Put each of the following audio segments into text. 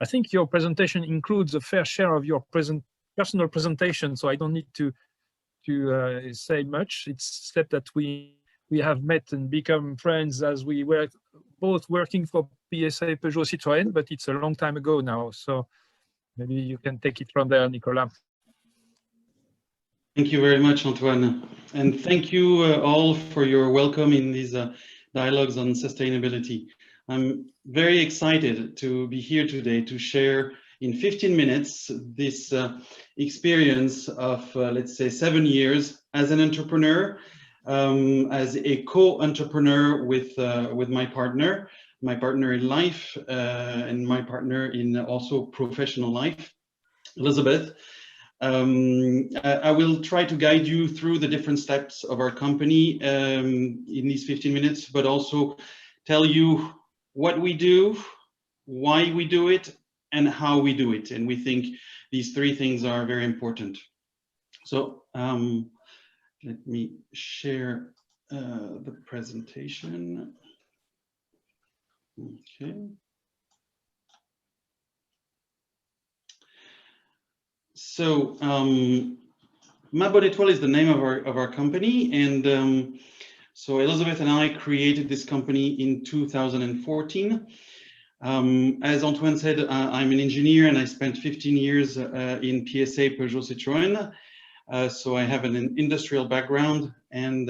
I think your presentation includes a fair share of your personal presentation, so I don't need to say much, except that we have met and become friends as we were both working for PSA Peugeot Citroën, but it's a long time ago now. So maybe you can take it from there, Nicolas. Thank you very much, Antoine. And thank you all for your welcome in these dialogues on sustainability. I'm very excited to be here today to share in 15 minutes this experience of, let's say, 7 years as an entrepreneur, as a co-entrepreneur with my partner in life, and my partner in also professional life, Elizabeth. I will try to guide you through the different steps of our company in these 15 minutes, but also tell you what we do, why we do it, and how we do it. And we think these three things are very important. So let me share the presentation. Okay. So Ma Bonne Étoile is the name of our company, and so Elizabeth and I created this company in 2014. As Antoine said, I'm an engineer and I spent 15 years in PSA Peugeot Citroën. So I have an industrial background, and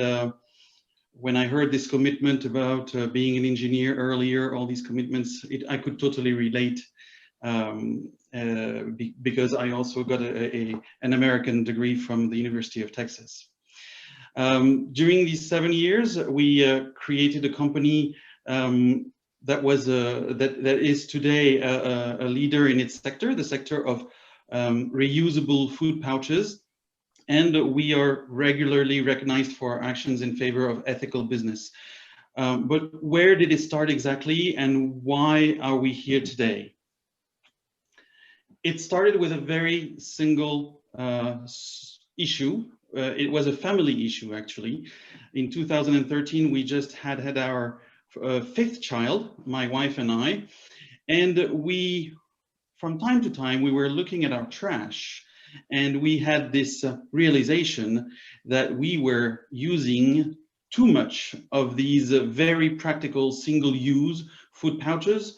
when I heard this commitment about being an engineer earlier, all these commitments, I could totally relate. Because I also got an American degree from the University of Texas. During these 7 years, we created a company that is today a leader in its sector, the sector of reusable food pouches, and we are regularly recognized for our actions in favor of ethical business. But where did it start exactly, and why are we here today? It started with a very single issue. It was a family issue, actually. In 2013, we just had our 5th child, my wife and I, and from time to time, we were looking at our trash, and we had this realization that we were using too much of these very practical single-use food pouches.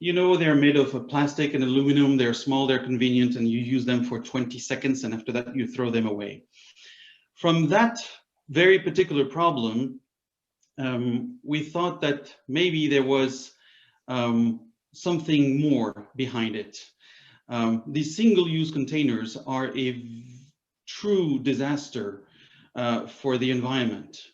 You know, they're made of plastic and aluminum, they're small, they're convenient, and you use them for 20 seconds, and after that you throw them away. From that very particular problem, we thought that maybe there was something more behind it. These single-use containers are a true disaster for the environment.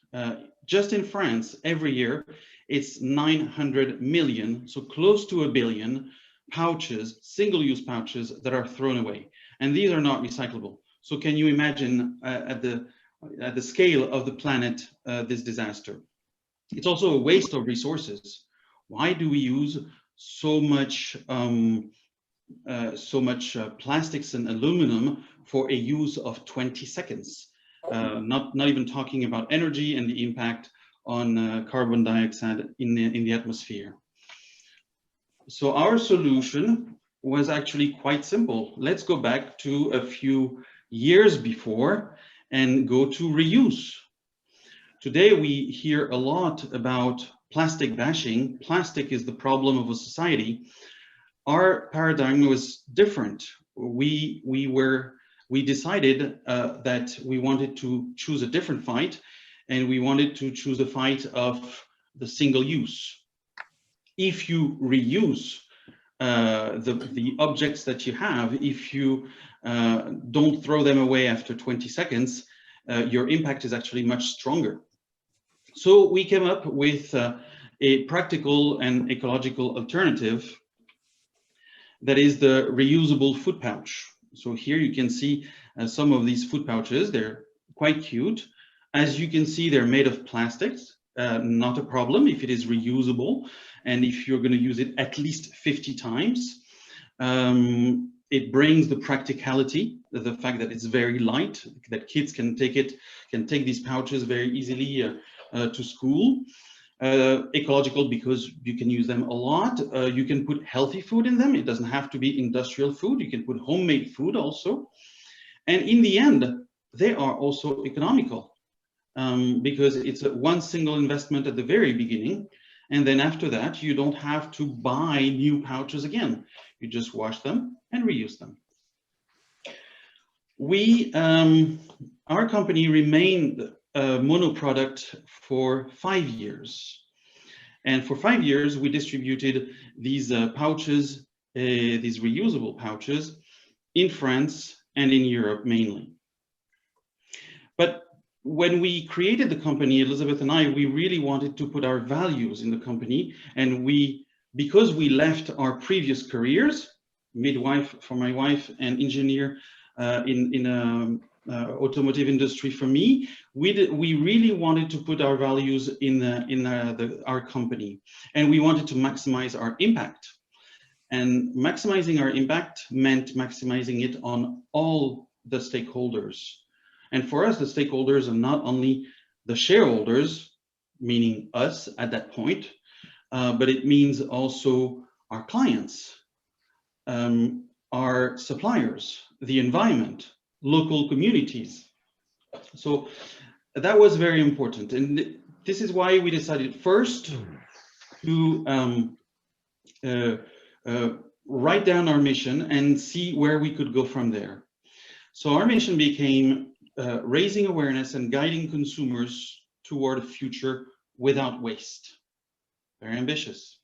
Just in France, every year, it's 900 million, so close to 1 billion pouches, single-use pouches that are thrown away. And these are not recyclable. So can you imagine at the scale of the planet, this disaster? It's also a waste of resources. Why do we use so much plastics and aluminum for a use of 20 seconds? Not even talking about energy and the impact on carbon dioxide in the atmosphere. So our solution was actually quite simple. Let's go back to a few years before and go to reuse. Today we hear a lot about plastic bashing. Plastic is the problem of a society. Our paradigm was different. We decided that we wanted to choose a different fight, and we wanted to choose a fight of the single use. If you reuse the objects that you have, if you don't throw them away after 20 seconds, your impact is actually much stronger. So we came up with a practical and ecological alternative that is the reusable food pouch. So here you can see some of these food pouches. They're quite cute. As you can see, they're made of plastics, not a problem if it is reusable, and if you're going to use it at least 50 times. It brings the practicality, the fact that it's very light, that kids can take these pouches very easily to school. Ecological because you can use them a lot. You can put healthy food in them. It doesn't have to be industrial food. You can put homemade food also. And in the end, they are also economical because it's one single investment at the very beginning. And then after that, you don't have to buy new pouches again. You just wash them and reuse them. Our company remained a mono product for 5 years. And for 5 years, we distributed these pouches, these reusable pouches in France and in Europe mainly. But when we created the company, Elizabeth and I, we really wanted to put our values in the company. And because we left our previous careers, midwife for my wife and engineer in automotive industry for me, we really wanted to put our values in our company, and we wanted to maximize our impact. And maximizing our impact meant maximizing it on all the stakeholders. And for us, the stakeholders are not only the shareholders, meaning us at that point, but it means also our clients, our suppliers, the environment, local communities. So that was very important. And this is why we decided first to write down our mission and see where we could go from there. So our mission became raising awareness and guiding consumers toward a future without waste. Very ambitious.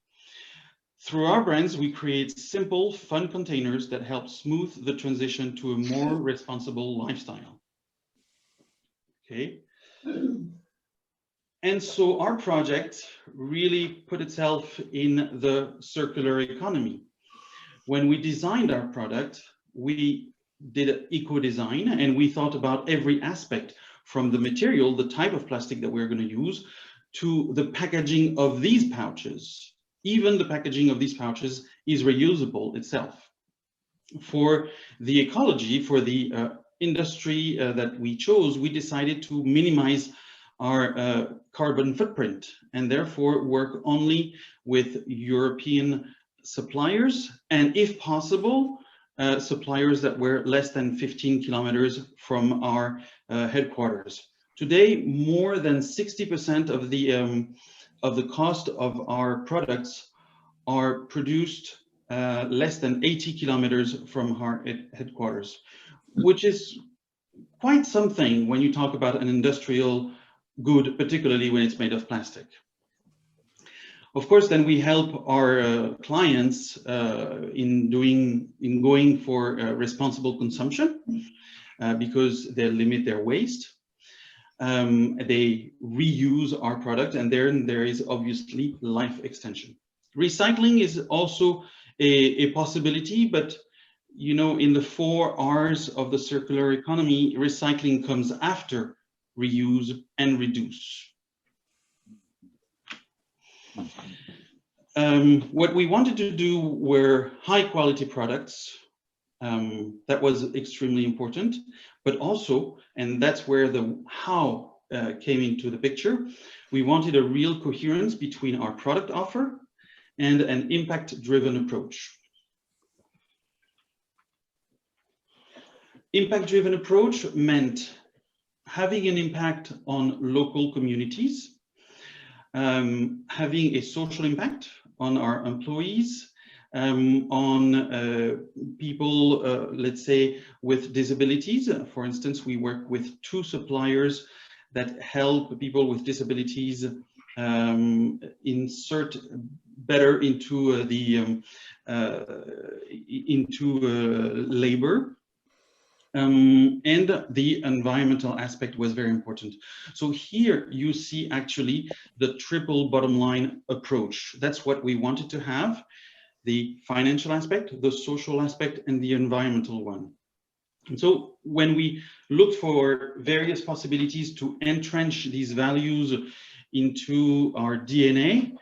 Through our brands, we create simple, fun containers that help smooth the transition to a more responsible lifestyle. Okay. And so our project really put itself in the circular economy. When we designed our product, we did eco-design and we thought about every aspect, from the material, the type of plastic that we're going to use, to the packaging of these pouches. Even the packaging of these pouches is reusable itself. For the ecology, for the industry that we chose, we decided to minimize our carbon footprint and therefore work only with European suppliers, and if possible, suppliers that were less than 15 kilometers from our headquarters. Today, more than 60% of the cost of our products are produced less than 80 kilometers from our headquarters, which is quite something when you talk about an industrial good, particularly when it's made of plastic. Of course, then we help our clients in going for responsible consumption because they limit their waste. They reuse our product, and then there is obviously life extension. Recycling is also a possibility, but you know, in the 4 R's of the circular economy, recycling comes after reuse and reduce. What we wanted to do were high quality products. That was extremely important, but also, and that's where the how came into the picture, we wanted a real coherence between our product offer and an impact-driven approach. Impact-driven approach meant having an impact on local communities, having a social impact on our employees, on people, let's say, with disabilities. For instance, we work with 2 suppliers that help people with disabilities insert better into labor. And the environmental aspect was very important. So here you see actually the triple bottom line approach. That's what we wanted to have: the financial aspect, the social aspect, and the environmental one. And so when we looked for various possibilities to entrench these values into our DNA,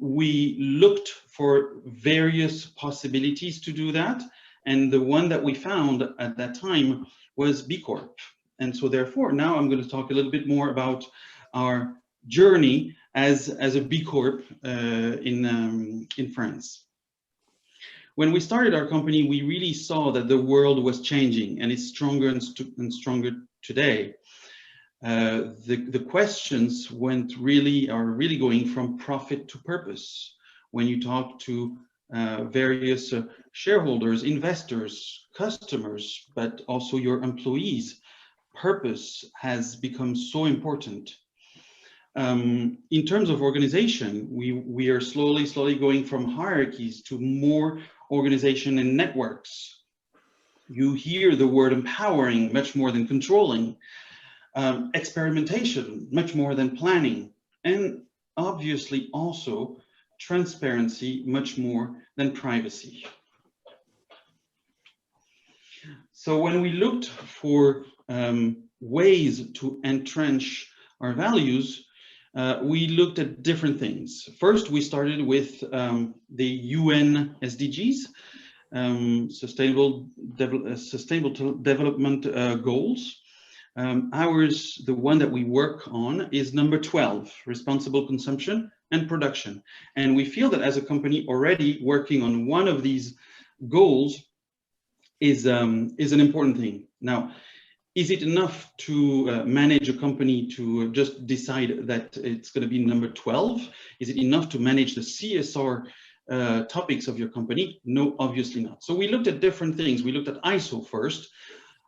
we looked for various possibilities to do that. And the one that we found at that time was B Corp. And so therefore, now I'm going to talk a little bit more about our journey as a B Corp in France. When we started our company, we really saw that the world was changing, and it's stronger and stronger today. The questions are really going from profit to purpose. When you talk to various shareholders, investors, customers, but also your employees, purpose has become so important. In terms of organization, we are slowly going from hierarchies to more organization and networks. You hear the word empowering much more than controlling, experimentation much more than planning, and obviously also transparency much more than privacy. So when we looked for ways to entrench our values, we looked at different things. First, we started with the UN SDGs, Sustainable Development Goals. Ours, the one that we work on, is number 12, responsible consumption and production. And we feel that as a company already working on one of these goals is an important thing. Now, is it enough to manage a company to just decide that it's going to be number 12? Is it enough to manage the CSR topics of your company? No, obviously not. So we looked at different things. We looked at ISO first,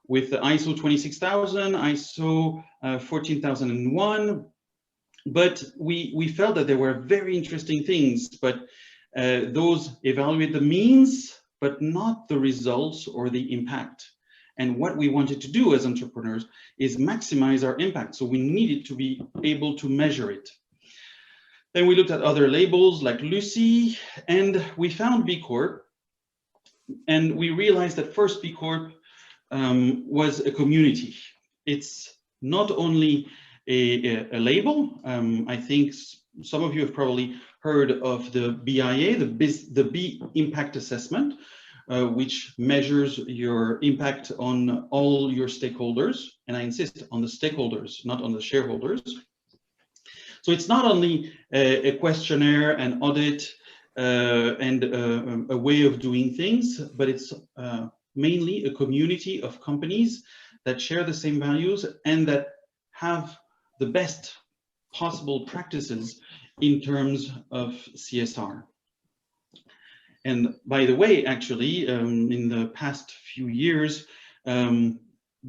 with the ISO 26000, ISO 14001, but we felt that there were very interesting things, but those evaluate the means, but not the results or the impact. And what we wanted to do as entrepreneurs is maximize our impact. So we needed to be able to measure it. Then we looked at other labels like Lucy, and we found B Corp. And we realized that first B Corp was a community. It's not only a label. I think some of you have probably heard of the BIA, the B Impact Assessment, which measures your impact on all your stakeholders. And I insist on the stakeholders, not on the shareholders. So it's not only a questionnaire, an audit, and a way of doing things, but it's mainly a community of companies that share the same values and that have the best possible practices in terms of CSR. And by the way, actually, in the past few years,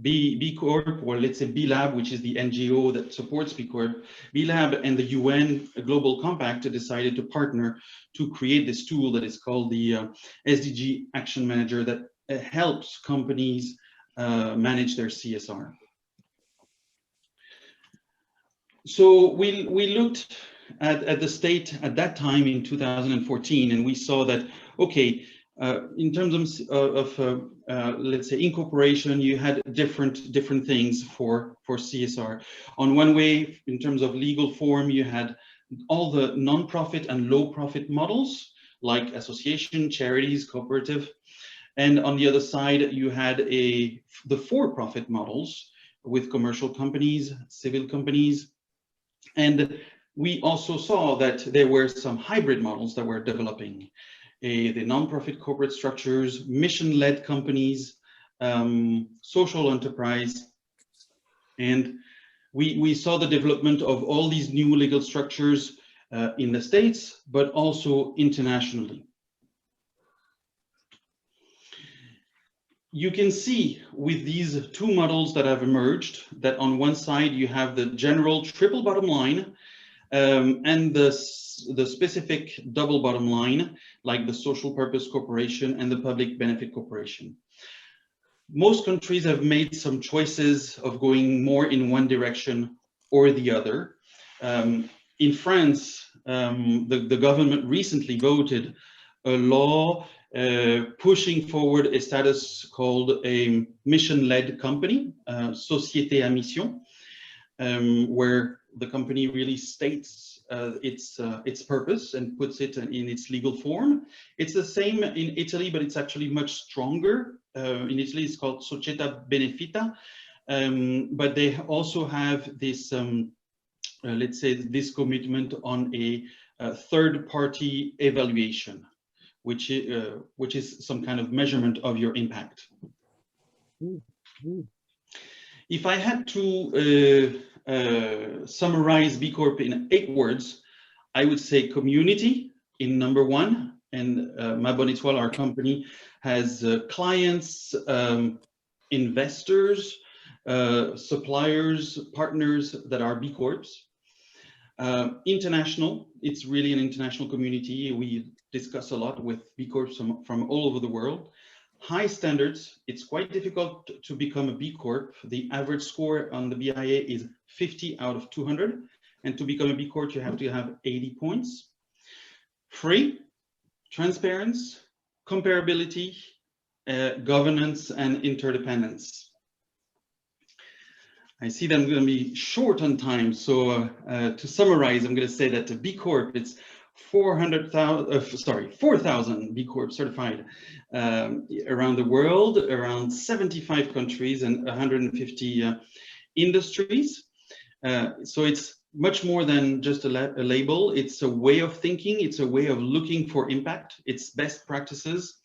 B Corp, or let's say B Lab, which is the NGO that supports B Corp, B Lab and the UN Global Compact decided to partner to create this tool that is called the SDG Action Manager that helps companies manage their CSR. So we looked at the state at that time in 2014, and we saw that, okay, in terms of let's say incorporation, you had different things for CSR. On one way, in terms of legal form, you had all the non-profit and low-profit models like association, charities, cooperative, and on the other side, you had the for-profit models with commercial companies, civil companies, and we also saw that there were some hybrid models that were developing. The non-profit corporate structures, mission-led companies, social enterprise. And we saw the development of all these new legal structures in the States, but also internationally. You can see with these two models that have emerged that on one side you have the general triple bottom line and the specific double bottom line, like the social purpose corporation and the public benefit corporation. Most countries have made some choices of going more in one direction or the other. In France, the government recently voted a law pushing forward a status called a mission-led company, Société à Mission, where the company really states its purpose and puts it in its legal form. It's the same in Italy, but it's actually much stronger. In Italy, it's called Società Benefita, but they also have this let's say, this commitment on a third-party evaluation, which is some kind of measurement of your impact. If I had to summarize B Corp in 8 words, I would say community in number 1. And Ma Bonne Étoile, our company, has clients, investors, suppliers, partners that are B Corps. International, it's really an international community. We discuss a lot with B Corps from all over the world. High standards, it's quite difficult to become a B Corp. The average score on the BIA is 50 out of 200. And to become a B Corp, you have to have 80 points. Free, transparency, comparability, governance, and interdependence. I see that I'm going to be short on time, so to summarize, I'm going to say that the B Corp, it's 4,000 B Corp certified around the world, around 75 countries and 150 industries. So it's much more than just a label. It's a way of thinking. It's a way of looking for impact. It's best practices,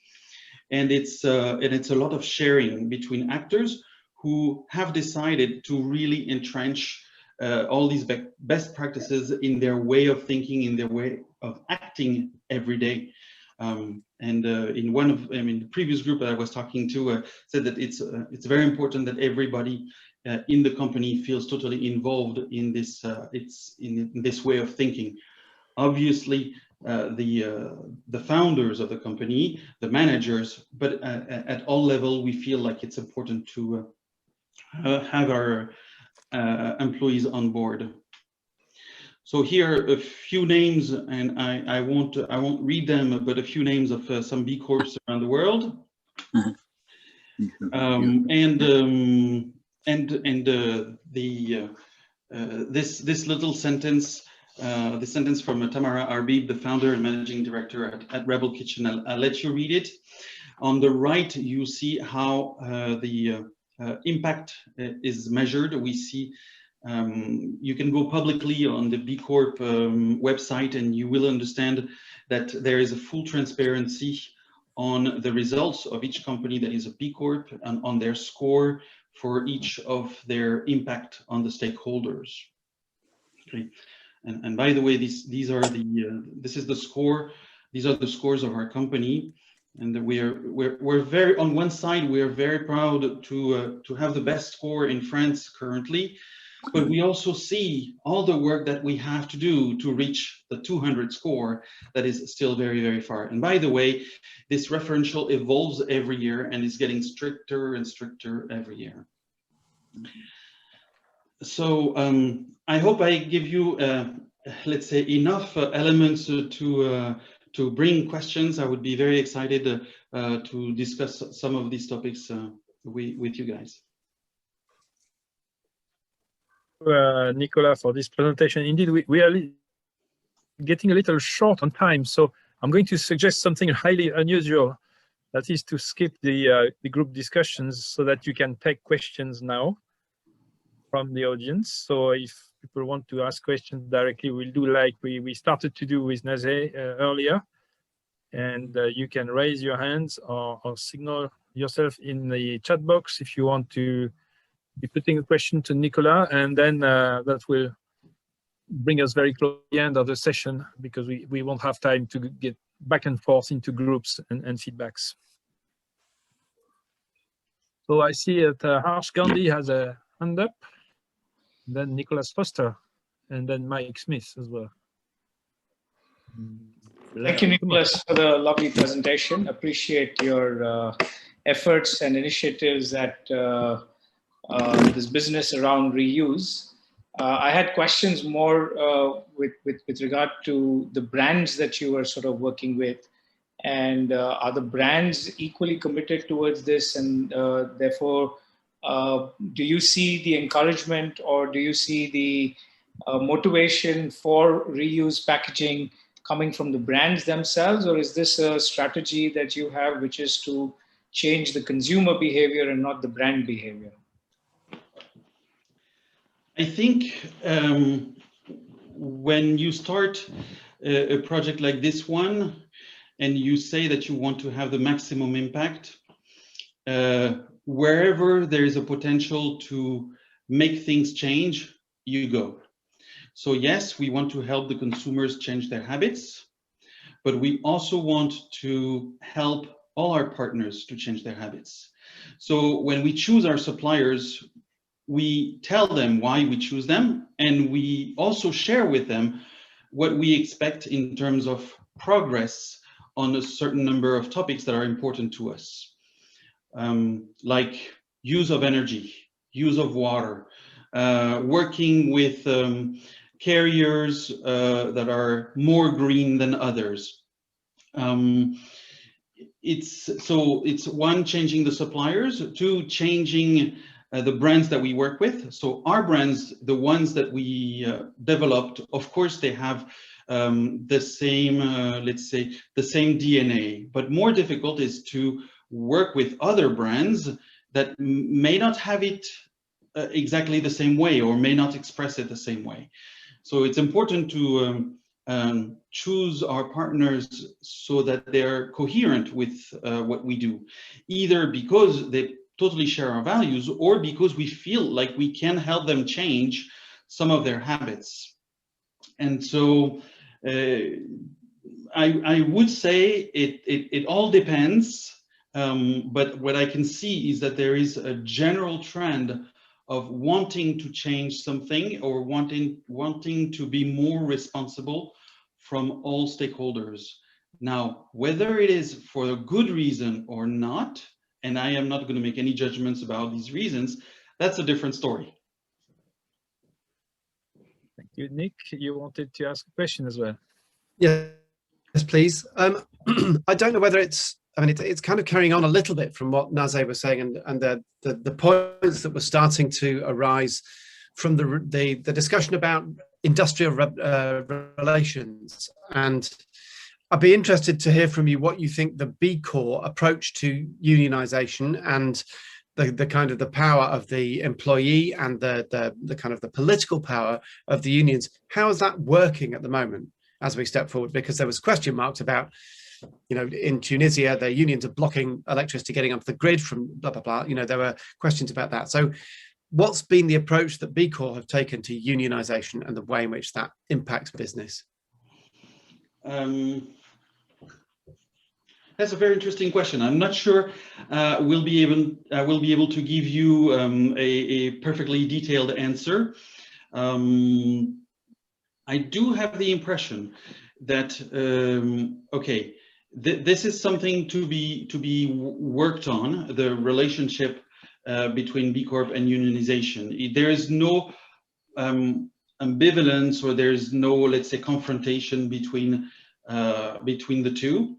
and it's a lot of sharing between actors who have decided to really entrench all these best practices in their way of thinking, in their way of acting every day. In one of, the previous group that I was talking to said that it's very important that everybody in the company feels totally involved in this in this way of thinking. Obviously, the founders of the company, the managers, but at all level, we feel like it's important to have our employees on board. So here a few names, and I won't read them, but a few names of some B Corps around the world. This little sentence, the sentence from Tamara Arbib, the founder and managing director at Rebel Kitchen. I'll let you read it. On the right, you see how the impact is measured. We see you can go publicly on the B Corp website, and you will understand that there is a full transparency on the results of each company that is a B Corp and on their score for each of their impact on the stakeholders. Okay, and by the way, these are the this is the score. These are the scores of our company, and we're very, on one side we are very proud to have the best score in France currently, but we also see all the work that we have to do to reach the 200 score that is still very, very far. And by the way, this referential evolves every year and is getting stricter and stricter every year. So I hope I give you, let's say, enough elements to bring questions. I would be very excited to discuss some of these topics with you guys. Nicolas, for this presentation. Indeed, we are getting a little short on time, so I'm going to suggest something highly unusual, that is to skip the group discussions so that you can take questions now from the audience. So if people want to ask questions directly, we'll do like we started to do with Nazé earlier, and you can raise your hands or signal yourself in the chat box if you want to be putting a question to Nicolas, and then that will bring us very close to the end of the session, because we won't have time to get back and forth into groups and feedbacks. So I see that Harsh Gandhi has a hand up, then Nicholas Foster, and then Mike Smith as well. Thank you, Nicholas, for the lovely presentation. Appreciate your efforts and initiatives at this business around reuse. I had questions more with regard to the brands that you are sort of working with, and are the brands equally committed towards this, and therefore do you see the encouragement, or do you see the motivation for reuse packaging coming from the brands themselves, or is this a strategy that you have which is to change the consumer behavior and not the brand behavior? I think when you start a project like this one, and you say that you want to have the maximum impact, wherever there is a potential to make things change, you go. So yes, we want to help the consumers change their habits, but we also want to help all our partners to change their habits. So when we choose our suppliers, we tell them why we choose them, and we also share with them what we expect in terms of progress on a certain number of topics that are important to us, like use of energy, use of water, working with carriers that are more green than others. It's one, changing the suppliers, two, changing the brands that we work with. So our brands, the ones that we developed, of course, they have the same, let's say, the same DNA, but more difficult is to work with other brands that may not have it exactly the same way, or may not express it the same way. So it's important to choose our partners so that they're coherent with what we do, either because they totally share our values, or because we feel like we can help them change some of their habits. And so I would say it all depends, but what I can see is that there is a general trend of wanting to change something, or wanting to be more responsible from all stakeholders. Now, whether it is for a good reason or not, and I am not going to make any judgments about these reasons, that's a different story. Thank you. Nick, you wanted to ask a question as well. Yes, please. I don't know whether it's, I mean, it's kind of carrying on a little bit from what Naze was saying, and the points that were starting to arise from the discussion about industrial relations. And I'd be interested to hear from you what you think the B Corp approach to unionization and the kind of the power of the employee and the kind of the political power of the unions. How is that working at the moment as we step forward? Because there was question marks about, you know, in Tunisia, the unions are blocking electricity getting onto the grid from blah, blah, blah. You know, there were questions about that. So what's been the approach that B Corp have taken to unionization and the way in which that impacts business? That's a very interesting question. I'm not sure we'll be able to give you a perfectly detailed answer. I do have the impression that okay, this is something to be worked on, the relationship between B Corp and unionization. There is no ambivalence, or there's no, let's say, confrontation between the two.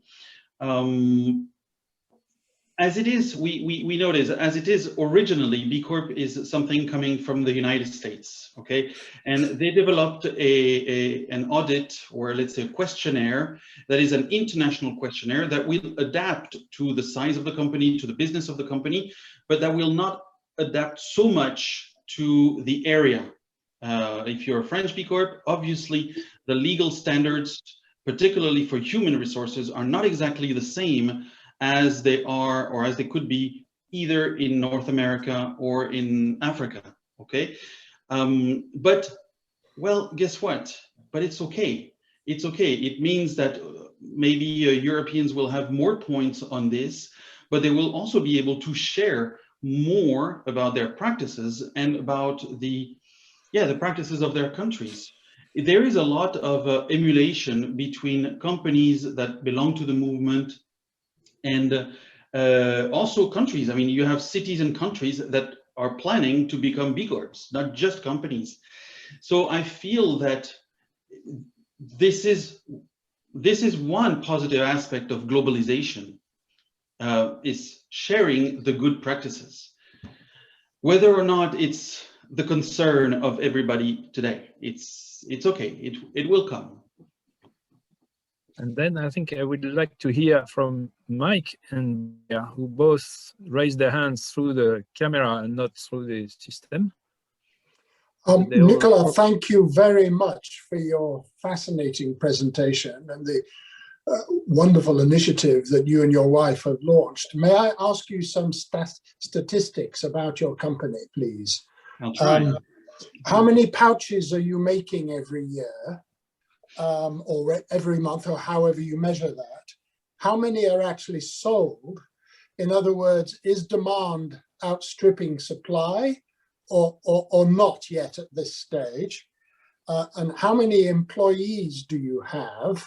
As it is, we notice, as it is originally, B Corp is something coming from the United States, okay? And they developed an audit, or let's say a questionnaire, that is an international questionnaire that will adapt to the size of the company, to the business of the company, but that will not adapt so much to the area. If you're a French B Corp, obviously the legal standards, particularly for human resources, are not exactly the same as they are, or as they could be, either in North America or in Africa, okay? But, well, guess what? But it's okay. It's okay. It means that maybe Europeans will have more points on this, but they will also be able to share more about their practices and about the practices of their countries. There is a lot of emulation between companies that belong to the movement and also countries. I mean, you have cities and countries that are planning to become B Corps, not just companies. So I feel that this is one positive aspect of globalization, is sharing the good practices. Whether or not it's the concern of everybody today, it's okay, it will come. And then I think I would like to hear from Mike and who both raised their hands through the camera and not through the system. Nicolas, thank you very much for your fascinating presentation and the wonderful initiative that you and your wife have launched. May I ask you some statistics about your company, please? I'll try. How many pouches are you making every year, or every month, or however you measure that? How many are actually sold? In other words, is demand outstripping supply or not yet at this stage? And how many employees do you have?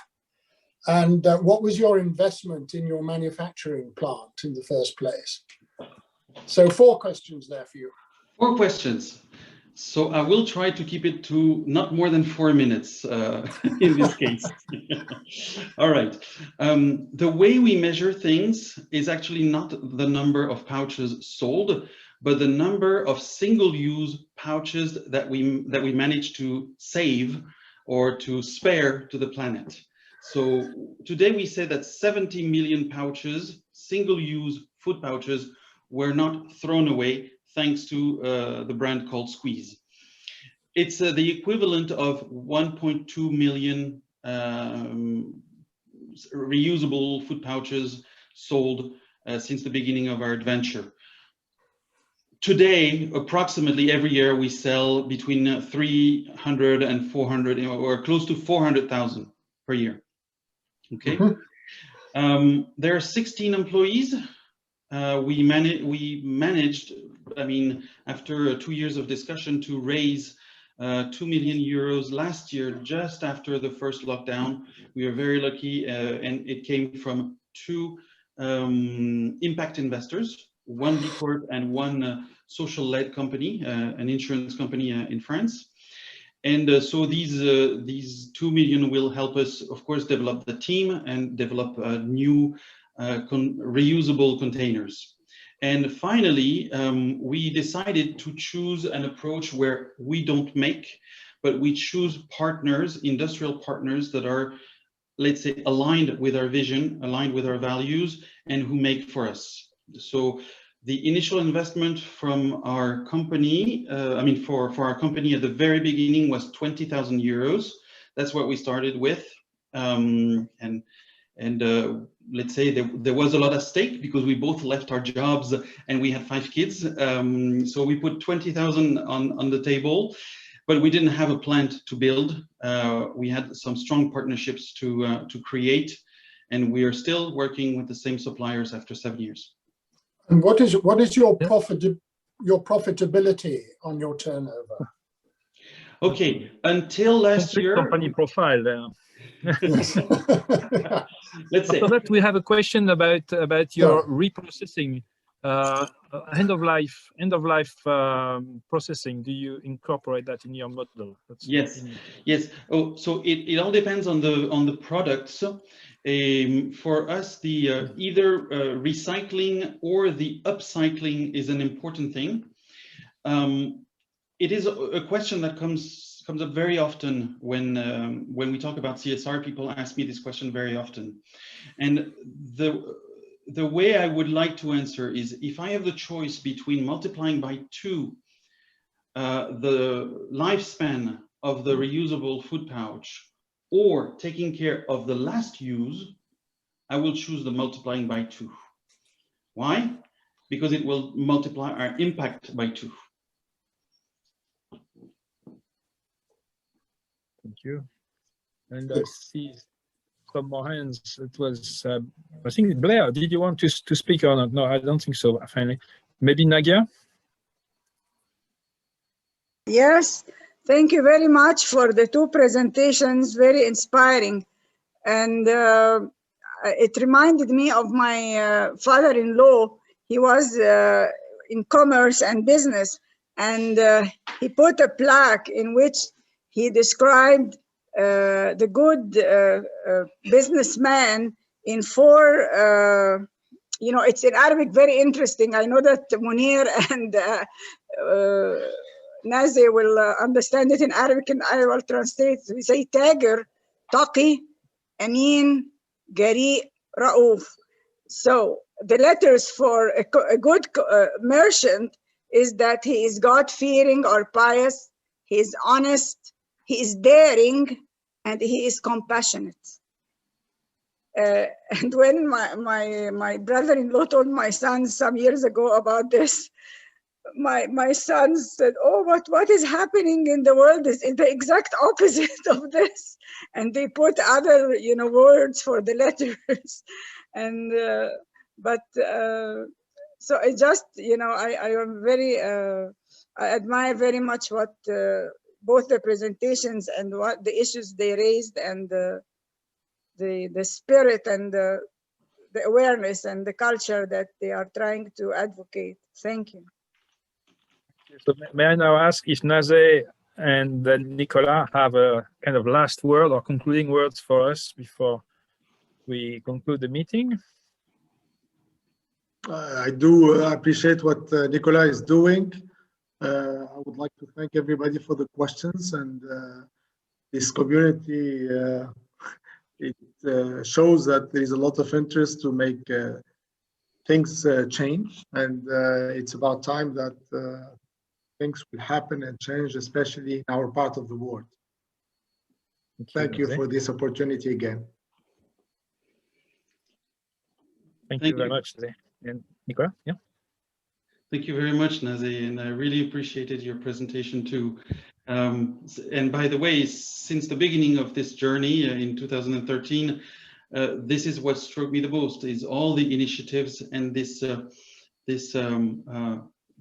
And what was your investment in your manufacturing plant in the first place? So 4 questions there for you. 4 questions. So I will try to keep it to not more than 4 minutes in this case. All right. The way we measure things is actually not the number of pouches sold, but the number of single-use pouches that we manage to save or to spare to the planet. So today we say that 70 million pouches, single-use food pouches, were not thrown away thanks to the brand called SQUIZ. It's the equivalent of 1.2 million reusable food pouches sold since the beginning of our adventure. Today, approximately every year, we sell between 300 and 400, or close to 400,000 per year. Okay. There are 16 employees. We managed, I mean, after 2 years of discussion, to raise 2 million euros last year, just after the first lockdown. We are very lucky, and it came from 2 impact investors, one B Corp and one social-led company, an insurance company in France. And so these 2 million will help us, of course, develop the team and develop new reusable containers. And finally, we decided to choose an approach where we don't make, but we choose partners, industrial partners that are, let's say, aligned with our vision, aligned with our values, and who make for us. So the initial investment from our company, for our company at the very beginning was 20,000 euros. That's what we started with. Let's say there was a lot at stake because we both left our jobs and we had 5 kids. So we put 20,000 on the table, but we didn't have a plant to build. We had some strong partnerships to create, and we are still working with the same suppliers after 7 years. And what is your profitability on your turnover? Okay, until last year. Company profile there. Yes. Let's say. After that, we have a question about your reprocessing, end of life processing. Do you incorporate that in your model? Yes. Oh, so it all depends on the product. So for us, the either recycling or the upcycling is an important thing. It is a question that comes up very often when we talk about CSR. People ask me this question very often, and the way I would like to answer is, if I have the choice between multiplying by 2 the lifespan of the reusable food pouch or taking care of the last use, I will choose the multiplying by 2. Why? Because it will multiply our impact by 2. Thank you. And I see some more hands. It was, I think, Blair. Did you want to speak or not? No, I don't think so. Finally, maybe Nagia. Yes, thank you very much for the 2 presentations. Very inspiring, and it reminded me of my father-in-law. He was in commerce and business, and he put a plaque in which he described the good businessman in 4, it's in Arabic, very interesting. I know that Munir and Nazi will understand it in Arabic, and I will translate. We say Tagir, Taqi, Amin, Gari, Raouf. So the letters for a good merchant is that he is God-fearing or pious, he is honest, he is daring, and he is compassionate. And when my brother-in-law told my son some years ago about this, my son said, "Oh, what is happening in the world is the exact opposite of this." And they put other, words for the letters. And so I just, I am very, I admire very much what both the presentations and what the issues they raised, and the spirit and the awareness and the culture that they are trying to advocate. Thank you. So may I now ask if Nazé and Nicolas have a kind of last word or concluding words for us before we conclude the meeting? I do appreciate what Nicolas is doing. I would like to thank everybody for the questions, and this community, it shows that there is a lot of interest to make things change, and it's about time that things will happen and change, especially in our part of the world. Thank you for this opportunity again. Thank you very much, Nazé. And Nicolas, yeah. Thank you very much, Nazé, and I really appreciated your presentation too. And by the way, since the beginning of this journey in 2013, this is what struck me the most: is all the initiatives and this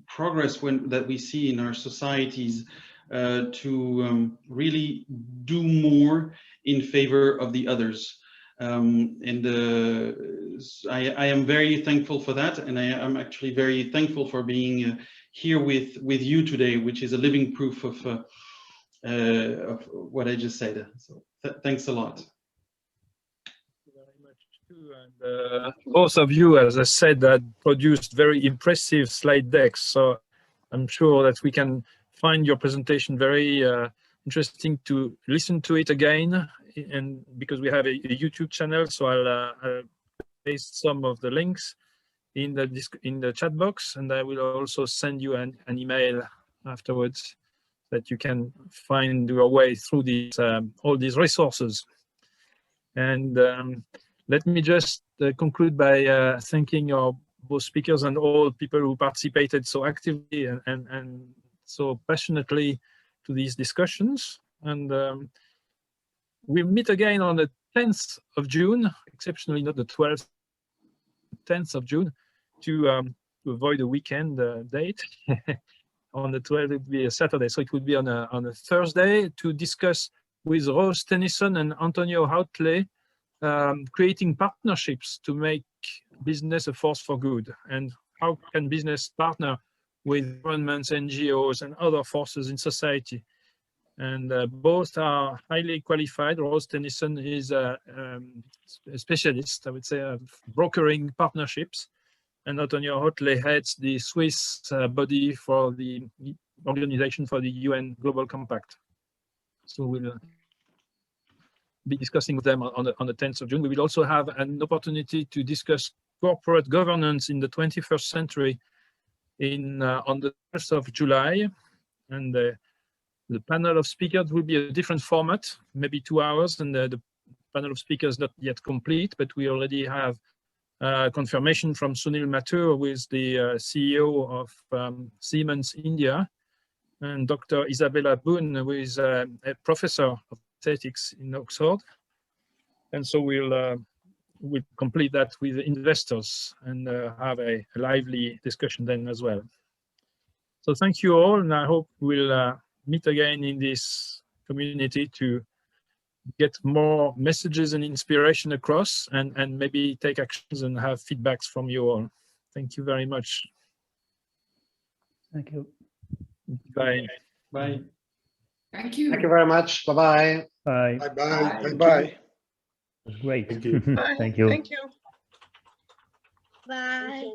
progress that we see in our societies to really do more in favor of the others. I am very thankful for that, and I am actually very thankful for being here with you today, which is a living proof of what I just said. So thanks a lot. Thank you very much too. And both of you, as I said, that produced very impressive slide decks. So I'm sure that we can find your presentation very interesting to listen to it again. And because we have a YouTube channel, so I'll paste some of the links in the chat box, and I will also send you an email afterwards that you can find your way through these all these resources. And let me just conclude by thanking our both speakers and all people who participated so actively and so passionately to these discussions. And we'll meet again on the 10th of June, exceptionally not the 12th, 10th of June, to avoid a weekend date. On the 12th, it would be a Saturday, so it would be on a Thursday, to discuss with Rose Tennyson and Antonio Hautley creating partnerships to make business a force for good, and how can business partner with governments, NGOs, and other forces in society. And both are highly qualified. Rose Tennyson is a specialist, I would say, of brokering partnerships. And Antonio Hautley heads the Swiss body for the Organization for the UN Global Compact. So we'll be discussing with them on the 10th of June. We will also have an opportunity to discuss corporate governance in the 21st century on the 1st of July. And the panel of speakers will be a different format, maybe 2 hours, and the panel of speakers not yet complete, but we already have confirmation from Sunil Mathur, who is the CEO of Siemens India, and Dr. Isabella Boone, who is a professor of aesthetics in Oxford. And so we'll complete that with investors and have a lively discussion then as well. So thank you all, and I hope we'll meet again in this community to get more messages and inspiration across, and maybe take actions and have feedbacks from you all. Thank you very much. Thank you. Bye. Bye. Thank you. Thank you very much. Bye-bye. Bye. Bye-bye. Bye. Great. Thank you. Thank you. Thank you. Bye.